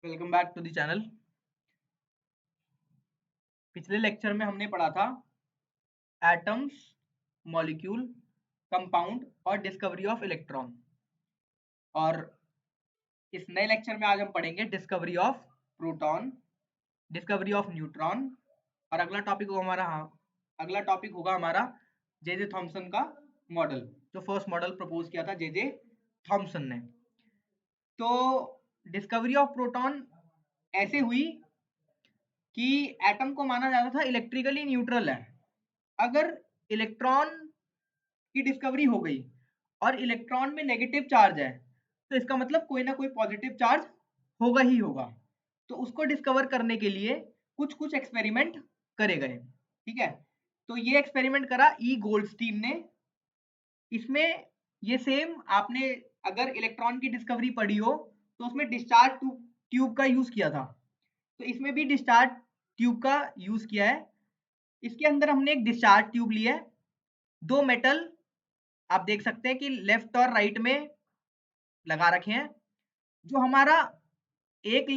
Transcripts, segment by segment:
Welcome back to the channel. पिछले lecture में हमने पढ़ा था एटम्स, मॉलिक्यूल, कंपाउंड और डिस्कवरी ऑफ इलेक्ट्रॉन। और इस नए लेक्चर में आज हम पढ़ेंगे discovery of proton, discovery of neutron और अगला टॉपिक होगा हमारा जे थॉमसन का मॉडल, जो फर्स्ट मॉडल प्रपोज किया था जे थॉमसन ने। तो डिस्कवरी ऑफ प्रोटॉन ऐसे हुई कि एटम को माना जाता था इलेक्ट्रिकली न्यूट्रल है। अगर इलेक्ट्रॉन की डिस्कवरी हो गई और इलेक्ट्रॉन में नेगेटिव चार्ज है तो इसका मतलब कोई ना कोई पॉजिटिव चार्ज होगा ही होगा। तो उसको डिस्कवर करने के लिए कुछ कुछ एक्सपेरिमेंट करे गए। ठीक है, तो ये एक्सपेरिमेंट करा ई गोल्डस्टीन ने। इसमें ये सेम आपने अगर इलेक्ट्रॉन की डिस्कवरी पढ़ी हो तो उसमें डिस्चार्ज ट्यूब का यूज किया था, तो इसमें भी डिस्चार्ज ट्यूब का यूज किया है। इसके अंदर हमने एक डिस्चार्ज ट्यूब लिया है, दो मेटल आप देख सकते हैं कि लेफ्ट और राइट में लगा रखे हैं। जो हमारा एक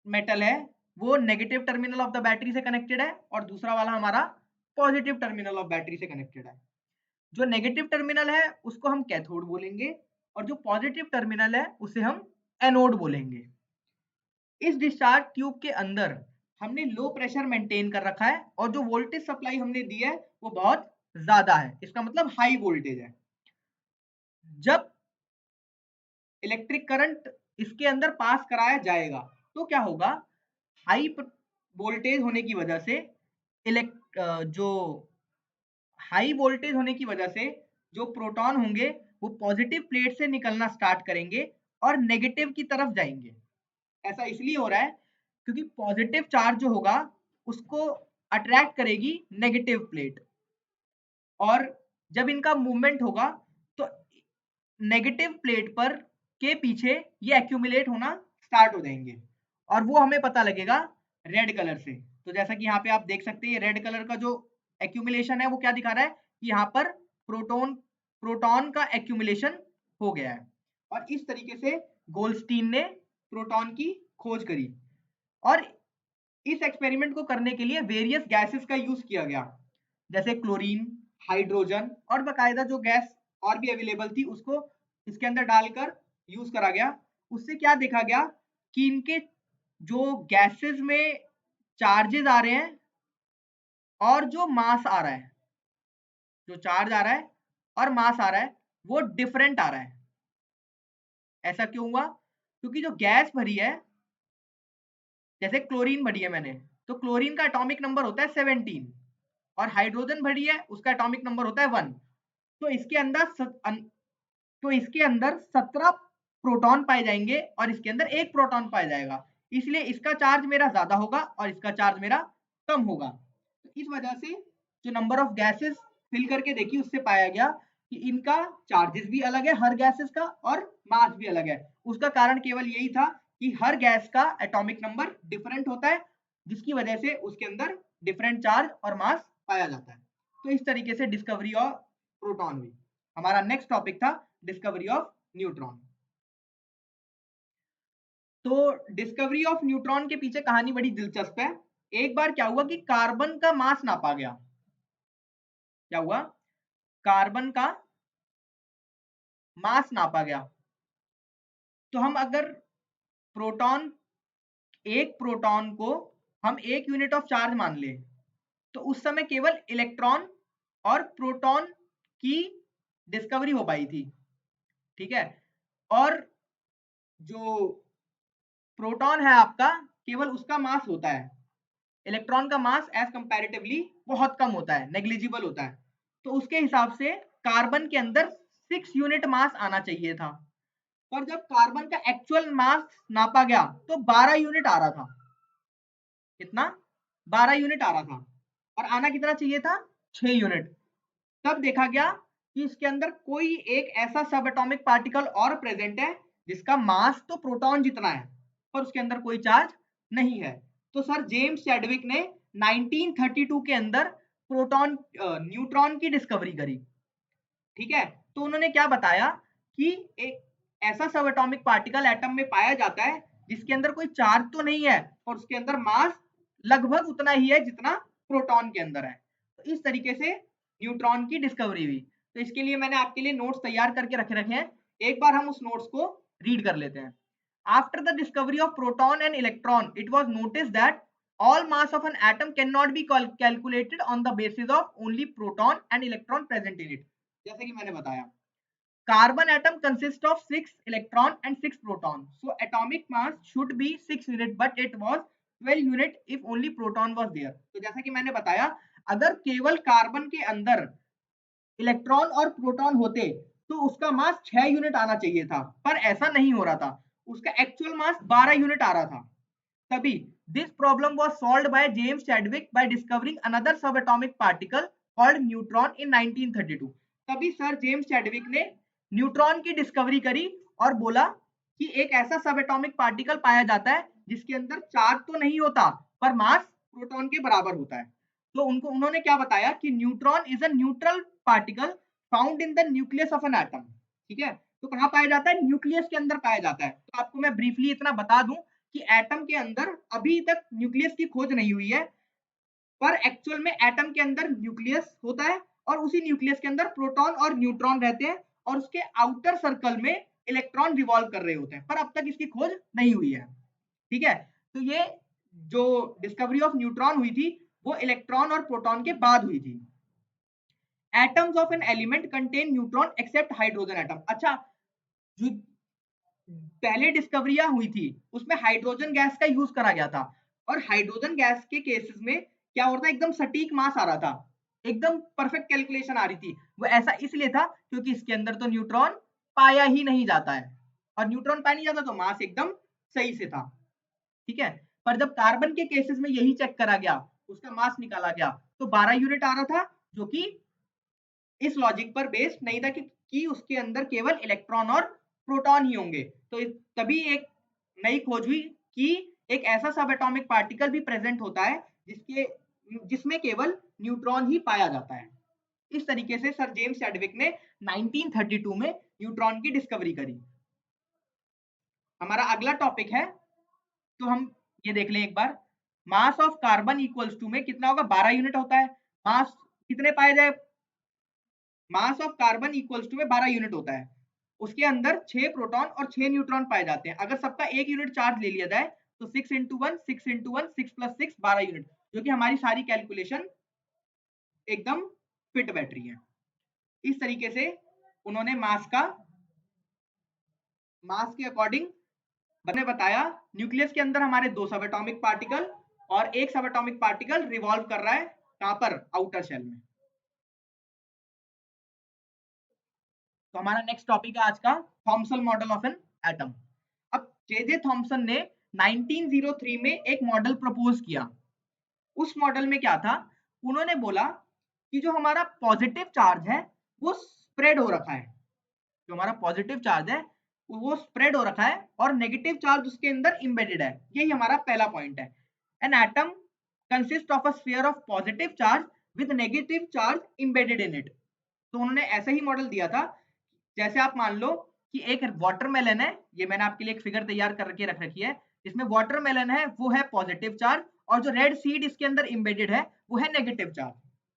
मेटल है वो negative terminal of the battery से कनेक्टेड है और दूसरा वाला हमारा पॉजिटिव टर्मिनल ऑफ बैटरी से कनेक्टेड है। जो नेगेटिव टर्मिनल है उसको हम कैथोड बोलेंगे और जो पॉजिटिव टर्मिनल है उसे हम एनोड बोलेंगे। इस डिस्चार्ज ट्यूब के अंदर हमने लो प्रेशर मेंटेन कर रखा है और जो वोल्टेज सप्लाई हमने दी है वो बहुत ज्यादा है, इसका मतलब हाई वोल्टेज है। जब इलेक्ट्रिक करंट इसके अंदर पास कराया जाएगा तो क्या होगा, हाई वोल्टेज होने की वजह से जो हाई वोल्टेज होने की वजह से जो प्रोटॉन होंगे वो पॉजिटिव प्लेट से निकलना स्टार्ट करेंगे और नेगेटिव की तरफ जाएंगे। ऐसा इसलिए हो रहा है क्योंकि पॉजिटिव चार्ज जो होगा उसको अट्रैक्ट करेगी नेगेटिव प्लेट, और जब इनका मूवमेंट होगा तो नेगेटिव प्लेट पर के पीछे ये एक्यूमुलेट होना स्टार्ट हो जाएंगे और वो हमें पता लगेगा रेड कलर से। तो जैसा कि यहाँ पे आप देख सकते हैं ये रेड कलर का जो एक्यूमुलेशन है वो क्या दिखा रहा है कि यहाँ पर प्रोटॉन प्रोटॉन का एक्यूमुलेशन हो गया है। और इस तरीके से गोल्डस्टीन ने प्रोटॉन की खोज करी। और इस एक्सपेरिमेंट को करने के लिए वेरियस गैसेस का यूज किया गया, जैसे क्लोरीन, हाइड्रोजन और बकायदा जो गैस और भी अवेलेबल थी उसको इसके अंदर डालकर यूज करा गया। उससे क्या देखा गया कि इनके जो गैसेस में चार्जेस आ रहे हैं और जो मास आ रहा है, जो चार्ज आ रहा है और मास आ रहा है वो डिफरेंट आ रहा है। ऐसा क्यों हुआ, क्योंकि जो गैस भरी है, जैसे क्लोरीन भरी है मैंने, तो क्लोरीन का एटॉमिक नंबर होता है 17 और हाइड्रोजन भरी है उसका एटॉमिक नंबर होता है 1। तो इसके अंदर 17 प्रोटॉन पाए जाएंगे और इसके अंदर एक प्रोटॉन पाया जाएगा, इसलिए इसका चार्ज मेरा ज्यादा होगा और इसका चार्ज मेरा कम होगा। तो इस वजह से जो नंबर ऑफ गैसेस फिल करके देखी उससे पाया गया कि इनका चार्जेस भी अलग है हर गैसेस का और मास भी अलग है। उसका कारण केवल यही था कि हर गैस का एटॉमिक नंबर डिफरेंट होता है, जिसकी वजह से उसके अंदर डिफरेंट चार्ज और मास पाया जाता है। तो इस तरीके से डिस्कवरी ऑफ प्रोटॉन हुई। हमारा नेक्स्ट टॉपिक था डिस्कवरी ऑफ न्यूट्रॉन। तो डिस्कवरी ऑफ न्यूट्रॉन के पीछे कहानी बड़ी दिलचस्प है। एक बार क्या हुआ कि कार्बन का मास नापा गया। क्या हुआ, कार्बन का मास नापा गया। तो हम अगर प्रोटॉन एक प्रोटॉन को हम एक यूनिट ऑफ चार्ज मान ले तो उस समय केवल इलेक्ट्रॉन और प्रोटॉन की डिस्कवरी हो पाई थी। ठीक है, और जो प्रोटॉन है आपका केवल उसका मास होता है, इलेक्ट्रॉन का मास एज कंपैरेटिवली बहुत कम होता है, नेग्लिजिबल होता है। तो उसके हिसाब से कार्बन के अंदर 6 यूनिट मास आना चाहिए था, पर जब कार्बन का एक्चुअल मास नापा गया तो 12 यूनिट आ रहा था। कितना, 12 यूनिट आ रहा था और आना कितना चाहिए था, 6 यूनिट। तब देखा गया कि इसके अंदर कोई एक ऐसा सब एटॉमिक पार्टिकल और प्रेजेंट है जिसका मास तो प्रोटॉन जितना है पर उसके अंदर कोई चार्ज नहीं है। तो सर जेम्स चैडविक ने 1932 के अंदर प्रोटॉन न्यूट्रॉन की डिस्कवरी करी। ठीक है, तो उन्होंने क्या बताया कि एक ऐसा सब एटॉमिक पार्टिकल एटम में पाया जाता है जिसके अंदर कोई चार्ज तो नहीं है और उसके अंदर मास लगभग उतना ही है जितना प्रोटॉन के अंदर है। तो इस तरीके से न्यूट्रॉन की डिस्कवरी हुई। तो इसके लिए मैंने आपके लिए नोट्स तैयार करके रखे हैं, एक बार हम उस नोट्स को रीड कर लेते हैं। After the discovery of proton and electron, it was noticed that all mass of an atom cannot be calculated on the basis of only proton and electron present in it। जैसे कि मैंने बताया, carbon atom consists of 6 electron and 6 proton, so atomic mass should be 6 unit, but it was 12 unit if only proton was there। तो जैसा कि मैंने बताया, अगर केवल कार्बन के अंदर इलेक्ट्रॉन और प्रोटॉन होते तो उसका मास 6 यूनिट आना चाहिए था, पर ऐसा नहीं हो रहा था, उसका एक्चुअल मास 12 यूनिट आ रहा था। तभी this problem was solved by James Chadwick by discovering another sub atomic particle called neutron in 1932। तभी सर जेम्स चैडविक ने न्यूट्रॉन की डिस्कवरी करी और बोला कि एक ऐसा सब एटॉमिक पार्टिकल पाया जाता है जिसके अंदर चार्ज तो नहीं होता पर मास प्रोटॉन के बराबर होता है। तो उन्होंने क्या बताया कि neutron is a neutral particle found in the nucleus of an atom. ठीक है, तो कहाँ पाया जाता है? न्यूक्लियस के अंदर पाया जाता है। तो आपको मैं ब्रीफली इतना बता दूं कि एटम के अंदर अभी तक न्यूक्लियस की खोज नहीं हुई है, पर एक्चुअल में एटम के अंदर न्यूक्लियस होता है और उसी न्यूक्लियस के अंदर प्रोटॉन और न्यूट्रॉन रहते हैं और उसके आउटर सर्कल में इलेक्ट्रॉन रिवॉल्व कर रहे होते हैं, पर अब तक इसकी खोज नहीं हुई है। ठीक है, तो ये जो डिस्कवरी ऑफ न्यूट्रॉन हुई थी वो इलेक्ट्रॉन और प्रोटॉन के बाद हुई थी। Atoms of an element contain neutron except hydrogen atom. अच्छा, जो पहले डिस्कवरियां हुई थी उसमें हाइड्रोजन गैस का यूज करा गया था और हाइड्रोजन गैस के केसेस में क्या होता है, एकदम सटीक मास आ रहा था, एकदम परफेक्ट कैलकुलेशन आ रही थी। वो ऐसा इसलिए था क्योंकि इसके अंदर तो न्यूट्रॉन पाया ही नहीं जाता है और न्यूट्रॉन पाया नहीं जाता तो मास एकदम सही से था। ठीक है, पर जब कार्बन के केसेस में यही चेक करा गया, उसका मास निकाला गया तो 12 यूनिट आ रहा था, जो कि इस लॉजिक पर बेस्ड नहीं था कि उसके अंदर केवल इलेक्ट्रॉन और प्रोटॉन ही होंगे। तो तभी एक नई खोज हुई कि एक ऐसा सब एटॉमिक पार्टिकल भी प्रेजेंट होता है जिसमें केवल न्यूट्रॉन ही पाया जाता है। इस तरीके से सर जेम्स चैडविक ने 1932 में न्यूट्रॉन की डिस्कवरी करी। हमारा अगला टॉपिक है, तो हम ये देख लें एक बार। Mass of carbon equals to में कितना होगा? 12 यूनिट होता है। मास कितने पाए जाए? Mass of carbon equals to में 12 यूनिट होता है। उसके अंदर 6 प्रोटॉन और 6 न्यूट्रॉन पाए जाते हैं। अगर सबका 1 यूनिट चार्ज ले लिया जाए तो 6 इंटू 1 6 इंटू 1 6 प्लस 6 12 यूनिट, जो कि हमारी सारी कैलकुलेशन एकदम फिट बैठ रही है। इस तरीके से उन्होंने मास के अकॉर्डिंग मैंने बताया न्यूक्लियस के अंदर हमारे 2 सब एटॉमिक पार्टिकल और एक सब एटॉमिक पार्टिकल रिवॉल्व कर रहा है कहां पर? आउटर शेल में। तो हमारा नेक्स्ट टॉपिक है आज का Thompson model of an atom. अब जे थॉमसन ने 1903 में एक मॉडल प्रपोज किया। उस मॉडल में क्या था? उन्होंने बोला कि जो हमारा पॉजिटिव चार्ज है वो स्प्रेड हो रखा है, जो हमारा पॉजिटिव चार्ज है वो स्प्रेड हो रखा है और नेगेटिव चार्ज उसके अंदर एम्बेडेड है। यही हमारा पहला पॉइंट है। An atom consist of a sphere of positive charge with negative charge embedded in it. तो उन्होंने ऐसा ही मॉडल दिया था, जैसे आप मान लो कि एक वाटरमेलन है, ये मैंने आपके लिए एक फिगर तैयार करके रख रखी है, जिसमें वाटरमेलन है वो है पॉजिटिव चार्ज और जो रेड सीड इसके अंदर एम्बेडेड है वो है नेगेटिव चार्ज।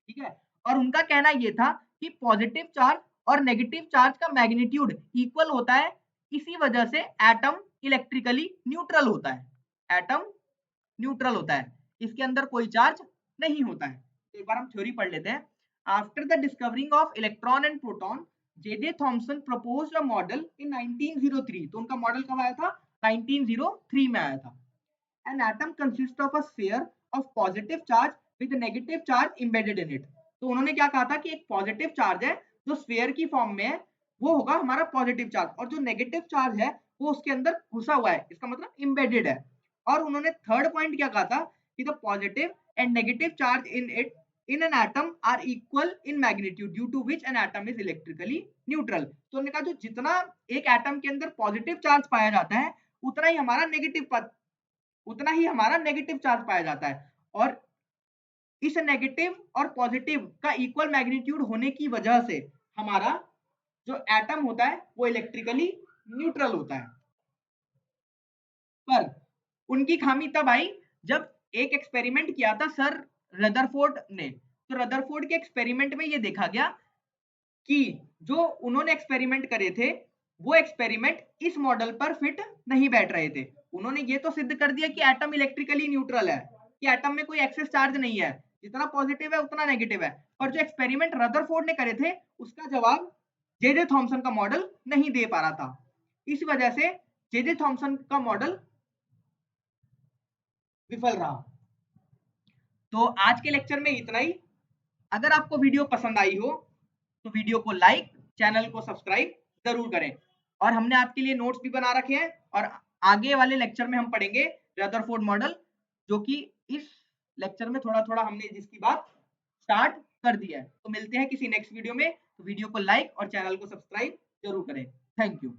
ठीक है, और उनका कहना ये था कि पॉजिटिव चार्ज और नेगेटिव चार्ज का मैग्नीट्यूड इक्वल होता है, इसी वजह से एटम इलेक्ट्रिकली न्यूट्रल होता है। एटम न्यूट्रल होता है, इसके अंदर कोई चार्ज नहीं होता है। तो एक बार हम थ्योरी पढ़ लेते हैं। After the discovering of electron and proton, J Thomson proposed a model in 1903। तो उनका मॉडल कब आया था? 1903 में आया था। An atom consist of a sphere of positive charge with negative charge embedded in it. तो उन्होंने क्या कहा था कि एक पॉजिटिव चार्ज है जो स्फीयर की फॉर्म में है, वो होगा हमारा पॉजिटिव चार्ज, और जो नेगेटिव चार्ज है वो उसके अंदर घुसा हुआ है, इसका मतलब एम्बेडेड है। और उन्होंने थर्ड पॉइंट क्या कहा था कि the positive and negative charge in an atom are equal in magnitude due to which an atom is electrically neutral. तो उन्होंने कहा जो जितना एक एटम के अंदर पॉजिटिव चार्ज पाया जाता है उतना ही हमारा नेगेटिव चार्ज पाया जाता है, और इस नेगेटिव और पॉजिटिव का इक्वल मैग्नीट्यूड होने की वजह से हमारा जो एटम होता है वो इलेक्ट्रिकली न्यूट्रल होता है। पर उनकी खामी तब आई जब एक एक्सपेरिमेंट किया था सर रदरफोर्ड ने। तो रदरफोर्ड के एक्सपेरिमेंट में ये देखा गया कि जो उन्होंने एक्सपेरिमेंट करे थे वो एक्सपेरिमेंट इस मॉडल पर फिट नहीं बैठ रहे थे। उन्होंने ये तो सिद्ध कर दिया कि एटम इलेक्ट्रिकली न्यूट्रल है, कि एटम में कोई एक्सेस चार्ज नहीं है, जितना पॉजिटिव है उतना नेगेटिव है, पर जो एक्सपेरिमेंट रदरफोर्ड ने करे थे उसका जवाब जे थॉमसन का मॉडल नहीं दे पा रहा था। इस वजह से जे थॉमसन का मॉडल विफल रहा। तो आज के लेक्चर में इतना ही। अगर आपको वीडियो पसंद आई हो तो वीडियो को लाइक, चैनल को सब्सक्राइब जरूर करें। और हमने आपके लिए नोट्स भी बना रखे हैं और आगे वाले लेक्चर में हम पढ़ेंगे रदरफोर्ड मॉडल, जो कि इस लेक्चर में थोड़ा थोड़ा हमने जिसकी बात स्टार्ट कर दिया है। तो मिलते हैं किसी नेक्स्ट वीडियो में। तो वीडियो को लाइक और चैनल को सब्सक्राइब जरूर करें। Thank you.